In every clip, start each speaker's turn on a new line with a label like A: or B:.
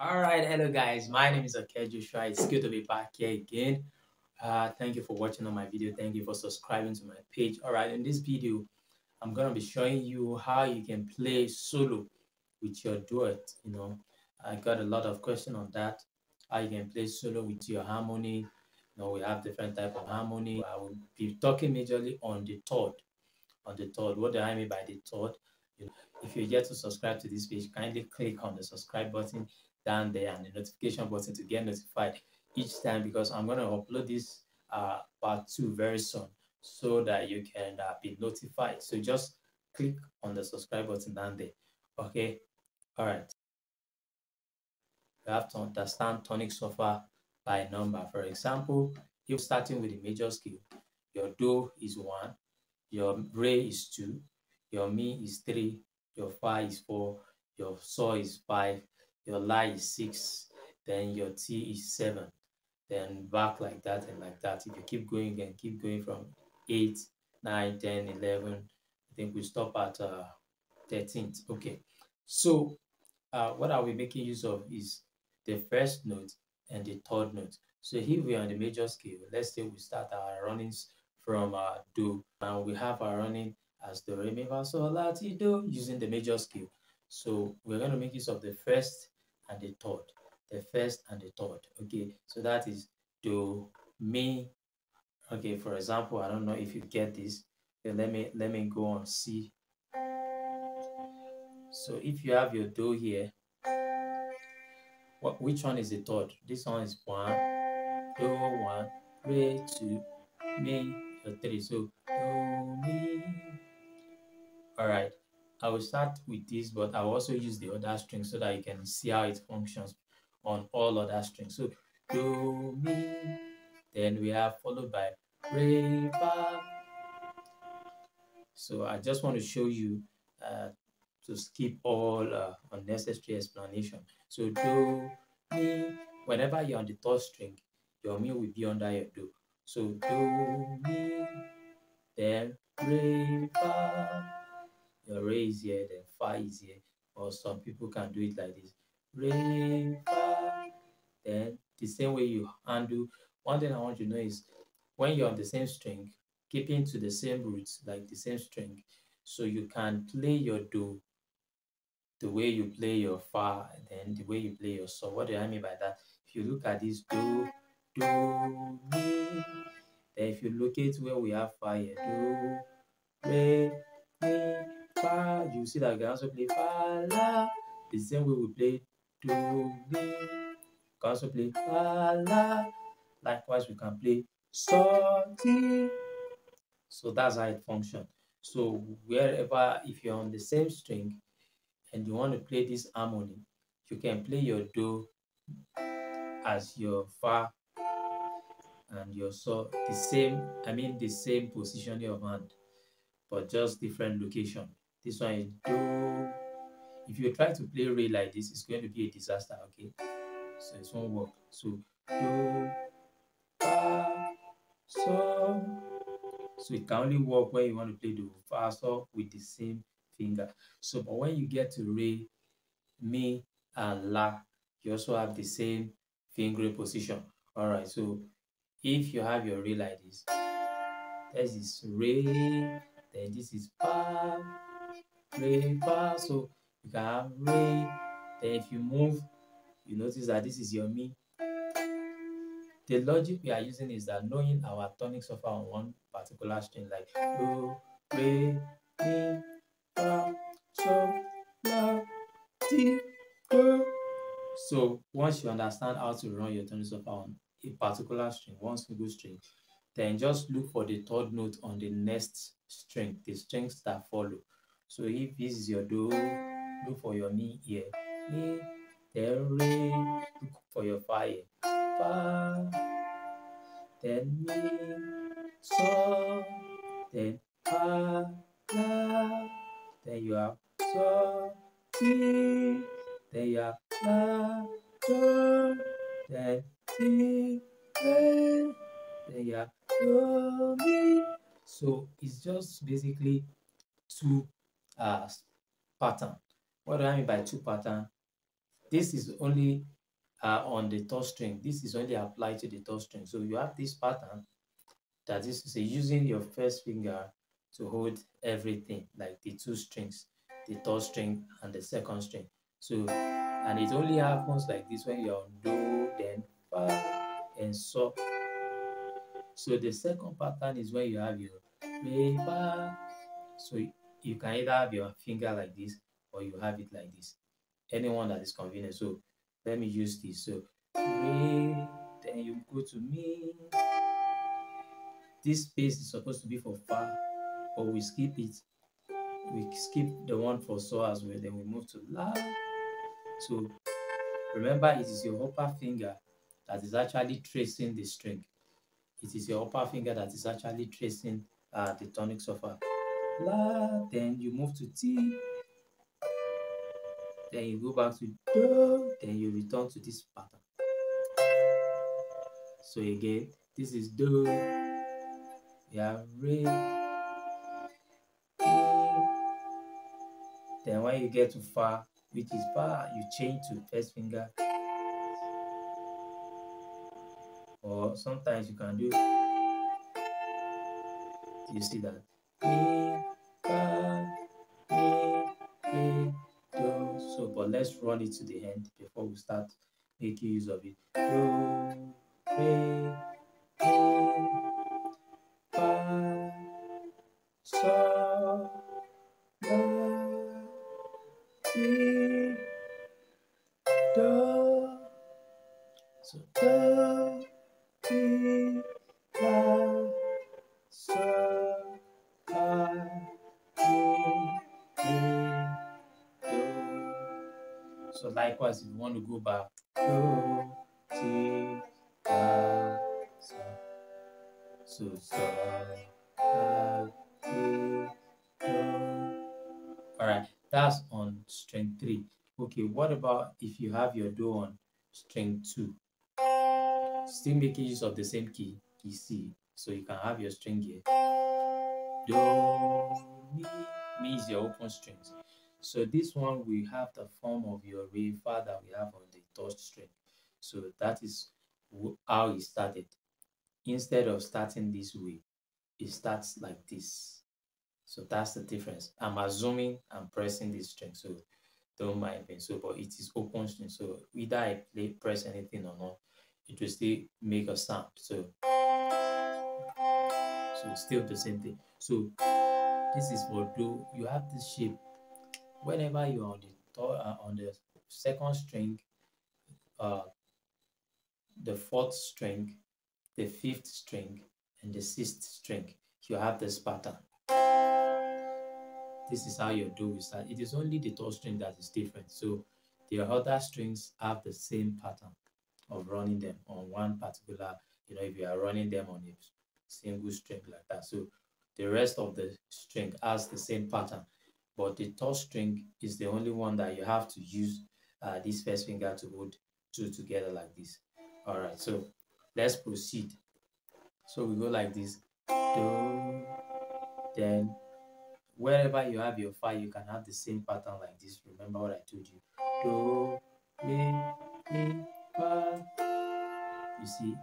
A: All right, hello guys. My name is Okay Joshua. It's good to be back here again. Thank you for watching on my video. Thank you for subscribing to my page. All right, in this video, I'm gonna be showing you how you can play solo with your duet. I got a lot of question on that. How you can play solo with your harmony. We have different type of harmony. I will be talking majorly on the third. What do I mean by the third? If you're yet to subscribe to this page, kindly click on the subscribe button down there and the notification button to get notified each time, because I'm going to upload this part 2 very soon, so that you can be notified. So just click on the subscribe button down there. Okay. All right. You have to understand tonic suffer by number. For example, if starting with a major scale, your do is 1, your re is 2, your mi is 3, your fa is 4, your so is 5, your la is 6, then your t is 7, then back like that and like that. If you keep going and keep going from 8, 9, 10, 11, I think we stop at 13th. Okay, so what are we making use of is the first note and the third note. So here we are on the major scale. Let's say we start our runnings from do, and we have our running as do, re, mi, fa, sol, la, ti, do, using the major scale. So we're going to make use of the first and the third. The first and the third. Okay, so that is do, mi. Okay, for example, I don't know if you get this. Then let me go on C. So if you have your do here, which one is the third? This one is 1, do 1, re 2, mi 3. So do mi. All right. I will start with this, but I will also use the other string so that you can see how it functions on all other strings. So do mi. Then we have followed by re fa. So I just want to show you to skip all unnecessary explanation. So do, mi, whenever you're on the third string, your mi will be under your do. So do, mi, then re, fa. Your re is here, then fa is here. Or some people can do it like this. Re, fa. Then the same way you handle. One thing I want you to know is when you're on the same string, keeping to the same roots, like the same string, so you can play your do the way you play your fa, and then the way you play your so. What do I mean by that? If you look at this do, mi, then if you locate where we have fa here, do, re, mi, fa, you see that we can also play fa, la. The same way we play do, mi, we can also play fa, la. Likewise, we can play so, ti. So that's how it functions. So wherever, if you're on the same string and you want to play this harmony, you can play your do as your fa and your so, the same, the same positioning of hand, but just different location. This one is do. If you try to play re like this, it's going to be a disaster. Okay, so it won't work. So do, fa, so. So it can only work when you want to play the fa so with the same finger. So but when you get to re, mi, and la, you also have the same fingering position. All right, so if you have your re like this is re, then this is fa, re, fa. So you can have re, then if you move, you notice that this is your mi. The logic we are using is that knowing our tonic suffer on one particular string, like do, re, mi, fa, so, la, ti, do. So once you understand how to run your tonic suffer on a particular string, one single string, then just look for the third note on the next string, the strings that follow. So if this is your do, look for your mi here, mi, then re, look for your fa here, fa, then mi, so, then fa, la, then you have so, ti, then you have la, do, then ti, re, then you have do, mi. So it's just basically two pattern. What do I mean by two pattern? this is only on the third string. This is only applied to the third string. So you have this pattern, that is to say, using your first finger to hold everything, like the two strings, the third string and the second string. So, and it only happens like this when you're on do, then fa, and so. So the second pattern is when you have your re, fa. So you can either have your finger like this or you have it like this. Anyone that is convenient. So let me use this. So re, then you go to mi. This space is supposed to be for fa, but we skip it. We skip the one for so as well. Then we move to la. So remember, it is your upper finger that is actually tracing the string. It is your upper finger that is actually tracing the tonics of a la. Then you move to T. Then you go back to do. Then you return to this pattern. So again, this is do. We have re. E. Then when you get to fa, which is fa, you change to first finger. Or sometimes you can do, you see that? Mi, fa, mi, re, do. So, but let's run it to the end before we start making use of it. Do, re, mi, fa, so, la, ti, do. So, do, ti, la, so, la, mi, re, do. So likewise, if you want to go back, do, ti, la, so, la, ti, do. All right, that's on string 3. Okay, what about if you have your do on string 2? Still making use of the same key C. So you can have your string here. Do, mi is your open strings. So this one we have the form of your re, fa that we have on the third string. So that is how it started. Instead of starting this way, it starts like this. So that's the difference. I'm assuming I'm pressing this string, so don't mind me. So, but it is open string. So either I press anything or not, it will still make a sound. So it's still the same thing. So this is for do. You have this shape. Whenever you're on the second string, the fourth string, the fifth string, and the sixth string, you have this pattern. This is how your do will start. It is only the third string that is different. So the other strings have the same pattern of running them on one particular, if you are running them on a single string like that. So the rest of the string has the same pattern, but the third string is the only one that you have to use this first finger to hold two together like this. All right, so let's proceed. So we go like this, do, then wherever you have your fa, you can have the same pattern like this. Remember what I told you, do, re, mi, fa. You see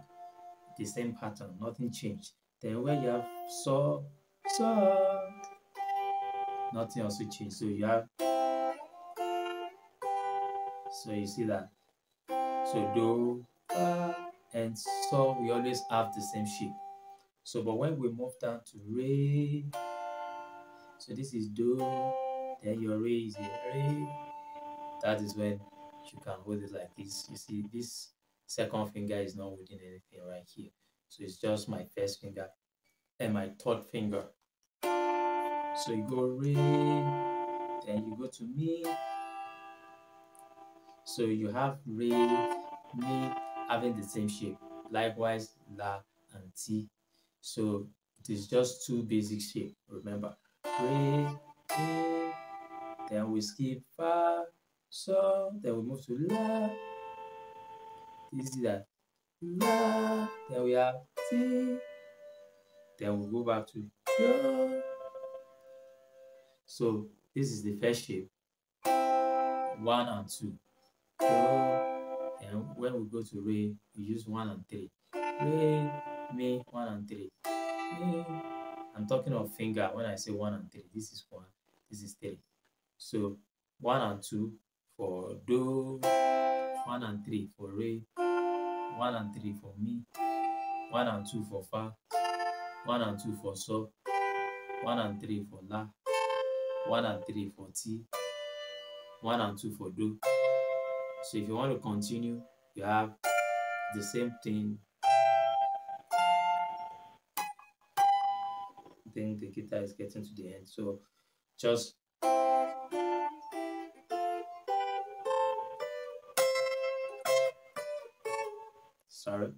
A: the same pattern, nothing changed. Then when you have so, nothing also changed. So you have, so you see that. So do, fa, and so we always have the same shape. So but when we move down to re, so this is do, then your re is a re. That is when you can hold it like this. You see this second finger is not holding anything right here. So it's just my first finger and my third finger. So you go re, then you go to mi. So you have re, mi having the same shape. Likewise, la and ti. So it is just two basic shapes. Remember, re, mi, then we skip fa, so, then we move to la. You see that? La, then we have ti, then we go back to do. So this is the first shape, 1 and 2. and when we go to re, we use 1 and 3. Re, mi, 1 and 3. Mi. I'm talking of finger when I say 1 and 3. This is 1, this is 3. So 1 and 2 for do, 1 and 3 for re, 1 and 3 for mi, 1 and 2 for fa, 1 and 2 for so, 1 and 3 for la, 1 and 3 for ti, 1 and 2 for do. So if you want to continue, you have the same thing. I think the guitar is getting to the end. So just sorry.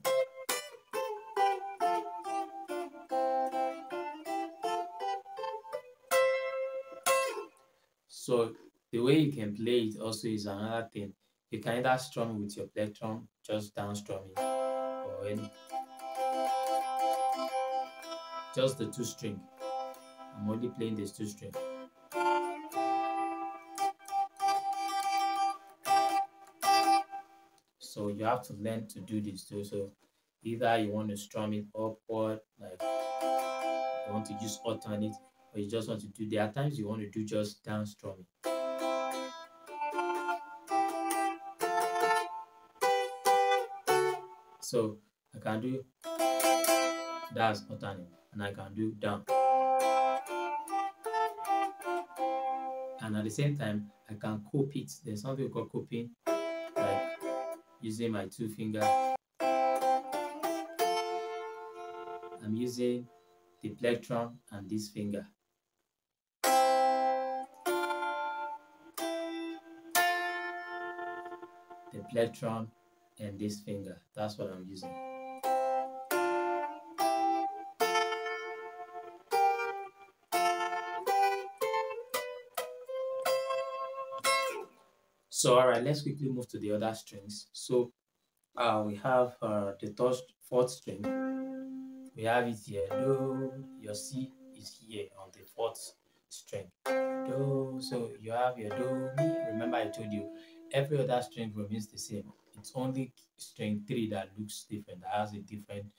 A: So the way you can play it also is another thing. You can either strum with your plectrum, just down strumming, or any, just the 2 string. I'm only playing this 2 string. So you have to learn to do this too. So either you want to strum it upward, like you want to use alternate, or you just want to do, there are times you want to do just down strumming. So I can do, that's alternate, and I can do down. And at the same time, I can cope it. There's something called coping, like using my 2 fingers. I'm using the plectrum and this finger. The plectrum and this finger. That's what I'm using. So all right, let's quickly move to the other strings. So we have the 4th string. We have it here. Do, your C is here on the 4th string. Do, so you have your do, mi. Remember I told you every other string remains the same. It's only string 3 that looks different, that has a different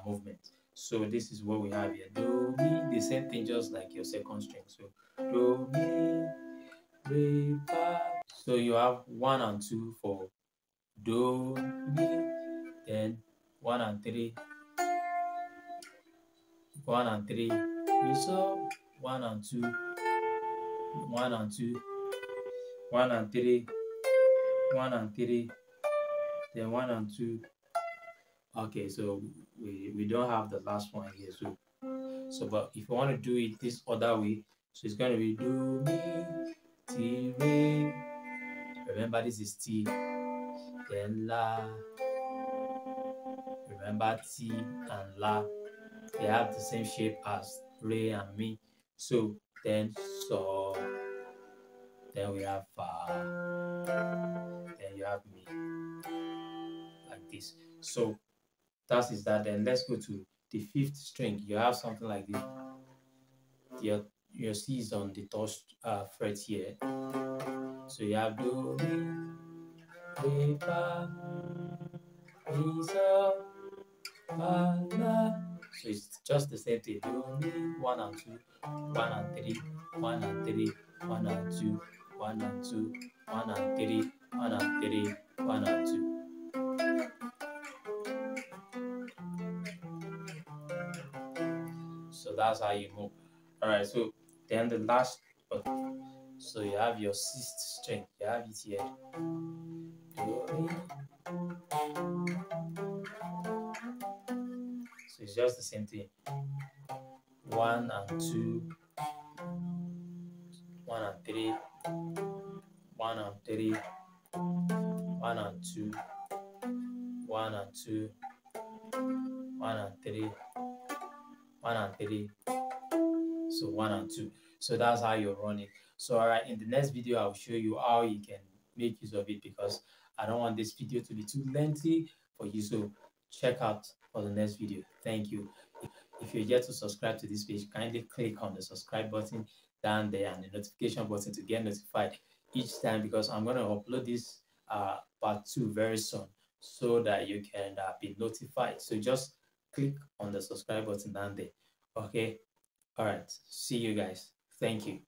A: movement. So this is what we have here. Do, mi, the same thing just like your 2nd string. So do, mi, re, fa. So you have 1 and 2 for do, mi, then 1 and 3, 1 and 3, mi, so 1 and 2, 1 and 2, 1 and 3, 1 and 3, then 1 and 2. Okay, so we don't have the last one here. So but if you want to do it this other way, so it's going to be do, mi, ti, re. Remember this is ti, then la. Remember ti and la, they have the same shape as re and mi. So then so, then we have fa, then you have mi, like this. So that is that. Then let's go to the 5th string. You have something like this. Your C is on the 3rd fret here. So you have do, mi, re, fa, mi, so, fa, la. So it's just the same thing. Do, mi, 1 and 2, 1 and 3, 1 and 3, 1 and 2, 1 and 2, 1 and 3, 1 and 3, 1 and 2. So that's how you move. All right. So then the last, so you have your 6th string. You have it here. Do, mi. So it's just the same thing. 1 and 2, 1 and 3, 1 and 3, 1 and 2, 1 and 2, 1 and 3, 1 and 3. So 1 and 2. So that's how you run it. So all right, in the next video I'll show you how you can make use of it, because I don't want this video to be too lengthy for you. So check out for the next video. Thank you. If you're yet to subscribe to this page, kindly click on the subscribe button down there and the notification button to get notified each time, because I'm going to upload this part 2 very soon, so that you can be notified. So just click on the subscribe button down there. Okay. All right. See you guys. Thank you.